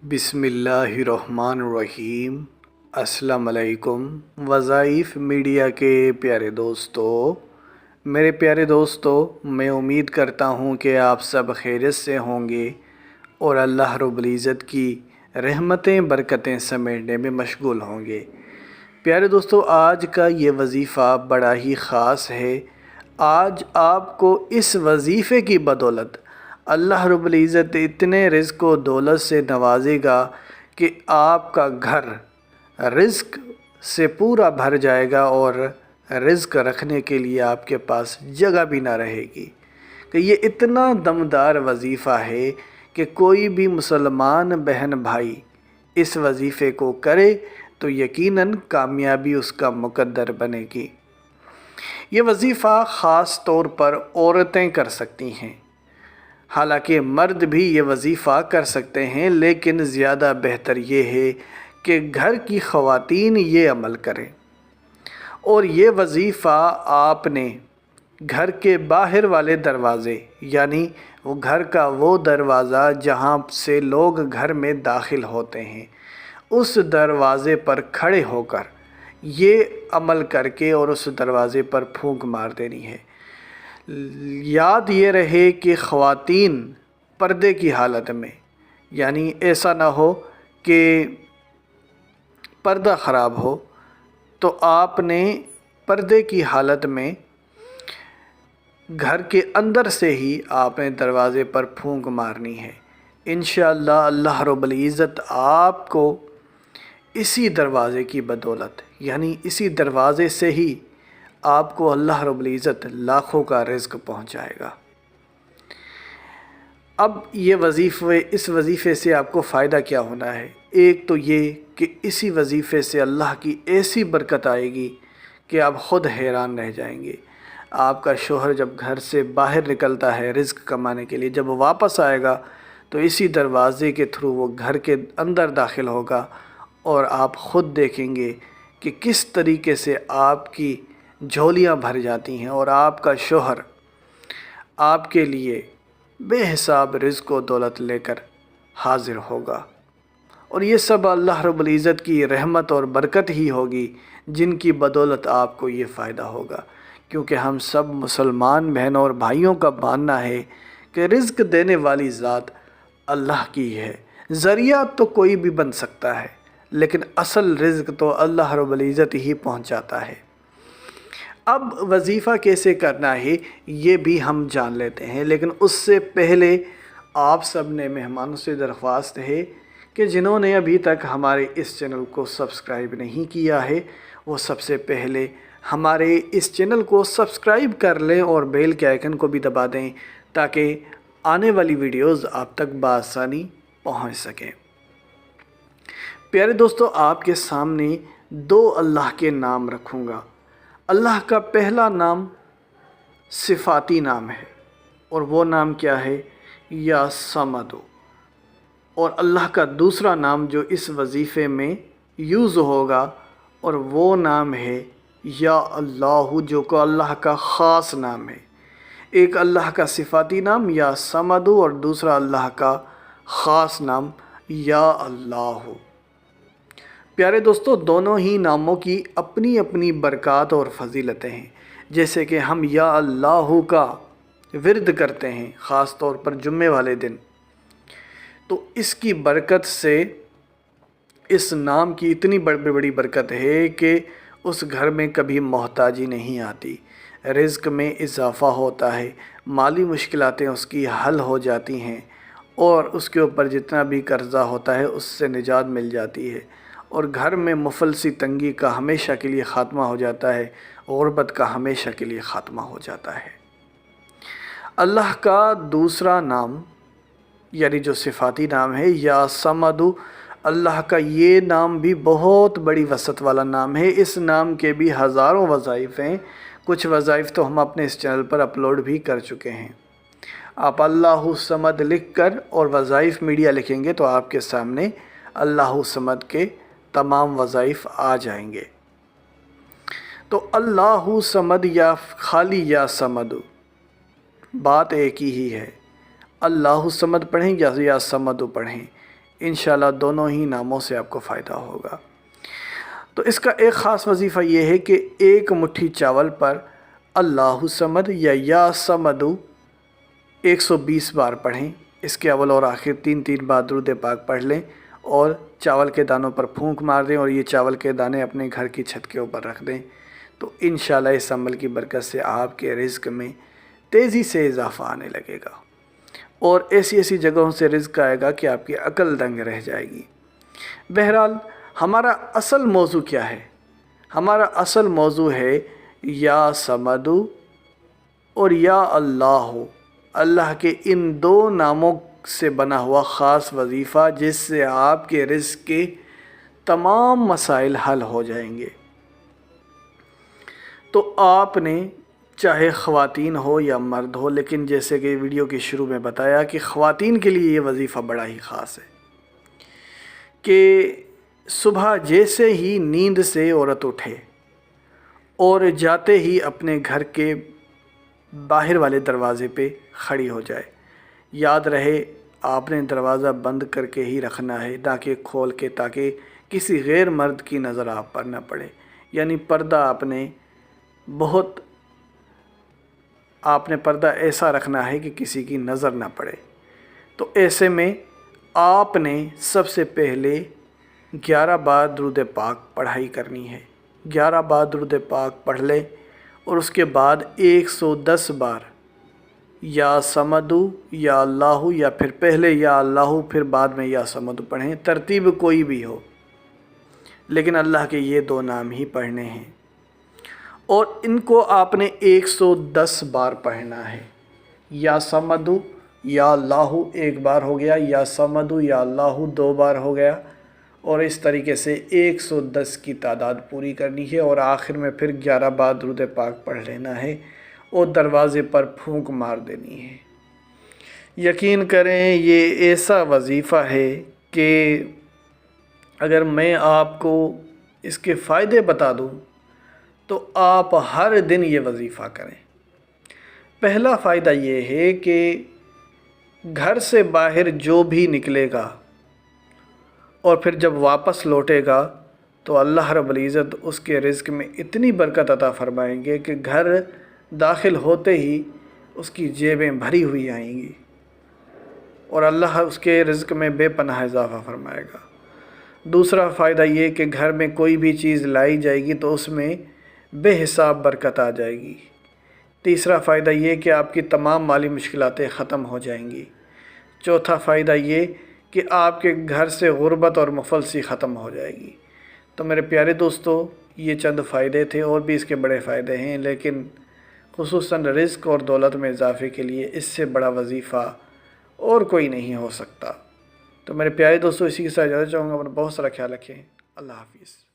بسم اللہ الرحمن الرحیم۔ السلام علیکم وظائف میڈیا کے پیارے دوستو، میرے پیارے دوستو، میں امید کرتا ہوں کہ آپ سب خیریت سے ہوں گے اور اللہ رب العزت کی رحمتیں برکتیں سمیٹنے میں مشغول ہوں گے۔ پیارے دوستو، آج کا یہ وظیفہ بڑا ہی خاص ہے۔ آج آپ کو اس وظیفے کی بدولت اللہ رب العزت اتنے رزق و دولت سے نوازے گا کہ آپ کا گھر رزق سے پورا بھر جائے گا اور رزق رکھنے کے لیے آپ کے پاس جگہ بھی نہ رہے گی۔ کہ یہ اتنا دمدار وظیفہ ہے کہ کوئی بھی مسلمان بہن بھائی اس وظیفے کو کرے تو یقیناً کامیابی اس کا مقدر بنے گی۔ یہ وظیفہ خاص طور پر عورتیں کر سکتی ہیں، حالانکہ مرد بھی یہ وظیفہ کر سکتے ہیں، لیکن زیادہ بہتر یہ ہے کہ گھر کی خواتین یہ عمل کریں۔ اور یہ وظیفہ آپ نے گھر کے باہر والے دروازے، یعنی وہ گھر کا وہ دروازہ جہاں سے لوگ گھر میں داخل ہوتے ہیں، اس دروازے پر کھڑے ہو کر یہ عمل کر کے اور اس دروازے پر پھونک مار دینی ہے۔ یاد یہ رہے کہ خواتین پردے کی حالت میں، یعنی ایسا نہ ہو کہ پردہ خراب ہو، تو آپ نے پردے کی حالت میں گھر کے اندر سے ہی آپ نے دروازے پر پھونک مارنی ہے۔ انشاءاللہ اللہ رب العزت آپ کو اسی دروازے کی بدولت، یعنی اسی دروازے سے ہی آپ کو اللہ رب العزت لاکھوں کا رزق پہنچائے گا۔ اب اس وظیفے سے آپ کو فائدہ کیا ہونا ہے؟ ایک تو یہ کہ اسی وظیفے سے اللہ کی ایسی برکت آئے گی کہ آپ خود حیران رہ جائیں گے۔ آپ کا شوہر جب گھر سے باہر نکلتا ہے رزق کمانے کے لیے، جب واپس آئے گا تو اسی دروازے کے تھرو وہ گھر کے اندر داخل ہوگا، اور آپ خود دیکھیں گے کہ کس طریقے سے آپ کی جھولیاں بھر جاتی ہیں اور آپ کا شوہر آپ کے لیے بے حساب رزق و دولت لے کر حاضر ہوگا۔ اور یہ سب اللہ رب العزت کی رحمت اور برکت ہی ہوگی جن کی بدولت آپ کو یہ فائدہ ہوگا، کیونکہ ہم سب مسلمان بہنوں اور بھائیوں کا ماننا ہے کہ رزق دینے والی ذات اللہ کی ہے۔ ذریعہ تو کوئی بھی بن سکتا ہے، لیکن اصل رزق تو اللہ رب العزت ہی پہنچاتا ہے۔ اب وظیفہ کیسے کرنا ہے یہ بھی ہم جان لیتے ہیں، لیکن اس سے پہلے آپ سب نے مہمانوں سے درخواست ہے کہ جنہوں نے ابھی تک ہمارے اس چینل کو سبسکرائب نہیں کیا ہے، وہ سب سے پہلے ہمارے اس چینل کو سبسکرائب کر لیں اور بیل کے آئیکن کو بھی دبا دیں تاکہ آنے والی ویڈیوز آپ تک بآسانی پہنچ سکیں۔ پیارے دوستو، آپ کے سامنے دو اللہ کے نام رکھوں گا۔ اللہ کا پہلا نام صفاتی نام ہے، اور وہ نام کیا ہے؟ یا صمد۔ اور اللہ کا دوسرا نام جو اس وظیفے میں یوز ہوگا، اور وہ نام ہے یا اللہ، جو کہ اللہ کا خاص نام ہے۔ ایک اللہ کا صفاتی نام یا صمد اور دوسرا اللہ کا خاص نام یا اللہ۔ پیارے دوستو، دونوں ہی ناموں کی اپنی اپنی برکات اور فضیلتیں ہیں۔ جیسے کہ ہم یا اللہ کا ورد کرتے ہیں خاص طور پر جمعے والے دن، تو اس کی برکت سے اس نام کی اتنی بڑی برکت ہے کہ اس گھر میں کبھی محتاجی نہیں آتی، رزق میں اضافہ ہوتا ہے، مالی مشکلاتیں اس کی حل ہو جاتی ہیں، اور اس کے اوپر جتنا بھی قرضہ ہوتا ہے اس سے نجات مل جاتی ہے، اور گھر میں مفلسی تنگی کا ہمیشہ کے لیے خاتمہ ہو جاتا ہے، غربت کا ہمیشہ کے لیے خاتمہ ہو جاتا ہے۔ اللہ کا دوسرا نام، یعنی جو صفاتی نام ہے یا صمد، اللہ کا یہ نام بھی بہت بڑی وسعت والا نام ہے۔ اس نام کے بھی ہزاروں وظائف ہیں، کچھ وظائف تو ہم اپنے اس چینل پر اپلوڈ بھی کر چکے ہیں۔ آپ اللہ صمد لکھ کر اور وظائف میڈیا لکھیں گے تو آپ کے سامنے اللہ صمد کے تمام وظائف آ جائیں گے۔ تو اللہ صمد یا خالی یا صمد، بات ایک ہی ہے۔ اللہ صمد پڑھیں یا صمد پڑھیں، انشاءاللہ دونوں ہی ناموں سے آپ کو فائدہ ہوگا۔ تو اس کا ایک خاص وظیفہ یہ ہے کہ ایک مٹھی چاول پر اللہ صمد یا صمدو 120 بار پڑھیں۔ اس کے اول اور آخر 3 بار درود پاک پڑھ لیں اور چاول کے دانوں پر پھونک مار دیں اور یہ چاول کے دانے اپنے گھر کی چھت کے اوپر رکھ دیں، تو انشاءاللہ اس عمل کی برکت سے آپ کے رزق میں تیزی سے اضافہ آنے لگے گا اور ایسی جگہوں سے رزق آئے گا کہ آپ کی عقل دنگ رہ جائے گی۔ بہرحال ہمارا اصل موضوع کیا ہے؟ ہمارا اصل موضوع ہے یا صمدو اور یا اللہ، اللہ کے ان دو ناموں سے بنا ہوا خاص وظیفہ جس سے آپ کے رزق کے تمام مسائل حل ہو جائیں گے۔ تو آپ نے چاہے خواتین ہو یا مرد ہو، لیکن جیسے کہ ویڈیو کے شروع میں بتایا کہ خواتین کے لیے یہ وظیفہ بڑا ہی خاص ہے کہ صبح جیسے ہی نیند سے عورت اٹھے اور جاتے ہی اپنے گھر کے باہر والے دروازے پہ کھڑی ہو جائے۔ یاد رہے آپ نے دروازہ بند کر کے ہی رکھنا ہے، نہ کہ کھول کے، تاکہ کسی غیر مرد کی نظر آپ پر نہ پڑے۔ یعنی پردہ آپ نے پردہ ایسا رکھنا ہے کہ کسی کی نظر نہ پڑے۔ تو ایسے میں آپ نے سب سے پہلے 11 بار درود پاک پڑھائی کرنی ہے۔ 11 بار درود پاک پڑھ لیں اور اس کے بعد 110 بار یا صمدو یا اللہ، یا پھر پہلے یا اللہ پھر بعد میں یا صمدو پڑھیں، ترتیب کوئی بھی ہو، لیکن اللہ کے یہ دو نام ہی پڑھنے ہیں اور ان کو آپ نے 110 بار پڑھنا ہے۔ یا صمدو یا اللہ ایک بار ہو گیا، یا صمدو یا اللہ 2 بار ہو گیا، اور اس طریقے سے 110 کی تعداد پوری کرنی ہے اور آخر میں پھر 11 بار درود پاک پڑھ لینا ہے اور دروازے پر پھونک مار دینی ہے۔ یقین کریں یہ ایسا وظیفہ ہے کہ اگر میں آپ کو اس کے فائدے بتا دوں تو آپ ہر دن یہ وظیفہ کریں۔ پہلا فائدہ یہ ہے کہ گھر سے باہر جو بھی نکلے گا اور پھر جب واپس لوٹے گا تو اللہ رب العزت اس کے رزق میں اتنی برکت عطا فرمائیں گے کہ گھر داخل ہوتے ہی اس کی جیبیں بھری ہوئی آئیں گی اور اللہ اس کے رزق میں بے پناہ اضافہ فرمائے گا۔ دوسرا فائدہ یہ کہ گھر میں کوئی بھی چیز لائی جائے گی تو اس میں بے حساب برکت آ جائے گی۔ تیسرا فائدہ یہ کہ آپ کی تمام مالی مشکلاتیں ختم ہو جائیں گی۔ چوتھا فائدہ یہ کہ آپ کے گھر سے غربت اور مفلسی ختم ہو جائے گی۔ تو میرے پیارے دوستو، یہ چند فائدے تھے، اور بھی اس کے بڑے فائدے ہیں، لیکن خصوصاً رزق اور دولت میں اضافے کے لیے اس سے بڑا وظیفہ اور کوئی نہیں ہو سکتا۔ تو میرے پیارے دوستو، اسی کے ساتھ اجازت چاہوں گا، اپنا بہت سارا خیال رکھیں۔ اللہ حافظ۔